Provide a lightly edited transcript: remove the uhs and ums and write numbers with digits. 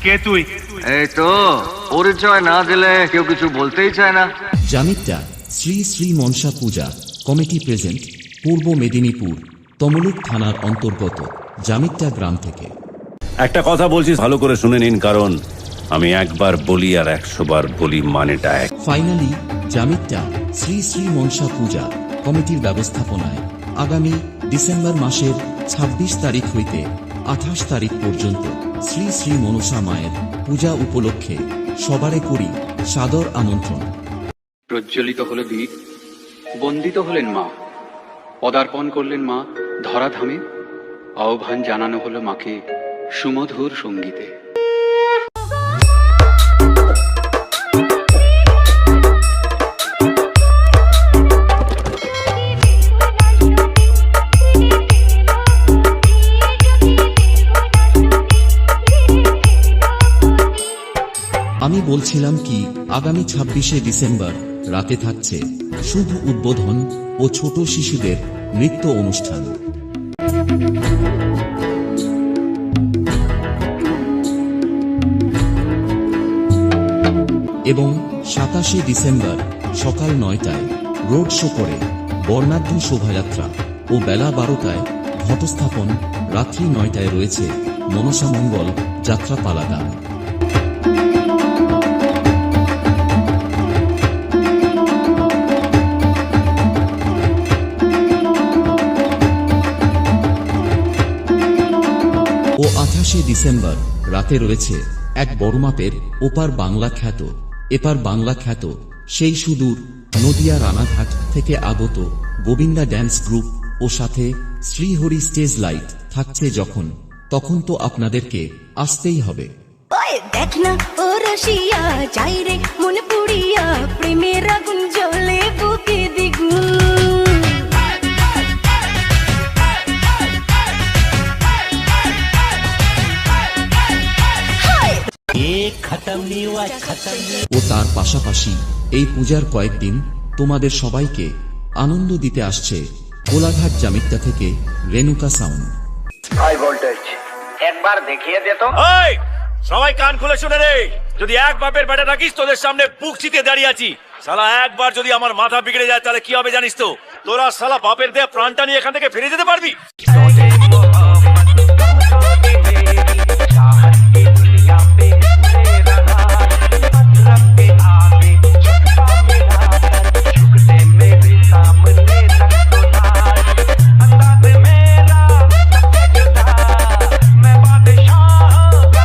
কে তুই? এই তো পরিচয় না দিলে কেউ কিছু বলতেই চায় না। জামিকটা শ্রী শ্রী মনসা পূজা কমিটি প্রেজেন্ট পূর্ব মেদিনীপুর তমলুক থানার অন্তর্গত জামিকটা গ্রাম থেকে। একটা কথা বলছি, ভালো করে শুনে নিন, কারণ আমি একবার বলি আর 100 বার বলি, মানেটা এক। ফাইনালি জামিকটা শ্রী শ্রী মনসা পূজা কমিটির ব্যবস্থাপনায় আগামী ডিসেম্বর মাসের ২৬ তারিখ হইতে ২৮ তারিখ পর্যন্ত শ্রী শ্রী মনসা মায়ের পূজা উপলক্ষে সবারে করি সাদর আমন্ত্রণ। প্রজ্বলিত হল দীপ, বন্দিত হলেন মা, পদার্পণ করলেন মা ধরাধামে, আহ্বান জানানো হলো মাকে সুমধুর সঙ্গীতে। আমি বলছিলাম কি, আগামী ২৬শে ডিসেম্বর রাতে থাকছে শুভ উদ্বোধন ও ছোট শিশুদের নৃত্য অনুষ্ঠান। এবং ২৭শে ডিসেম্বর সকাল ৯টায় রোড শো করে বর্ণাঢ্য শোভাযাত্রা ও বেলা ১২টায় ঘটস্থাপন, রাত্রি ৯টায় রয়েছে মনসামঙ্গল যাত্রা পালা গান। ও ২৮শে ডিসেম্বর রাতে রয়েছে এক বড় মাপের ওপার বাংলা খ্যাত এপার বাংলা খ্যাত সেই সুদূর নদিয়া রানাঘাট থেকে আগত গোবিন্দা ড্যান্স গ্রুপ, ও সাথে শ্রীহরি স্টেজ লাইট থাকছে যখন, তখন তো আপনাদেরকে আসতেই হবে। দেখ না ও রসিয়া যাই রে মনে পুড়িয়া, প্রেমের আগুন জ্বলে বুকে দ্বিগুণ। ও তার পাশাপাশি এই পূজার কয়েকদিন তোমাদের সবাইকে আনন্দ দিতে আসছে কোলাঘাট জামিকটা থেকে রেণুকা সাউন্ড। হাই ভোল্টেজ একবার দেখিয়ে দে তো। ওই সবাই কান খুলে শুনে রে, যদি এক বাপের বেটা থাকিস তোদের সামনে বুক চিতে দাঁড়িয়ে আছি, শালা একবার যদি আমার মাথা বিগড়ে যায় তাহলে কি হবে জানিস তো? তোরা শালা বাপের দেয়া প্রাণটা নিয়ে এখান থেকে ফিরে যেতে পারবি?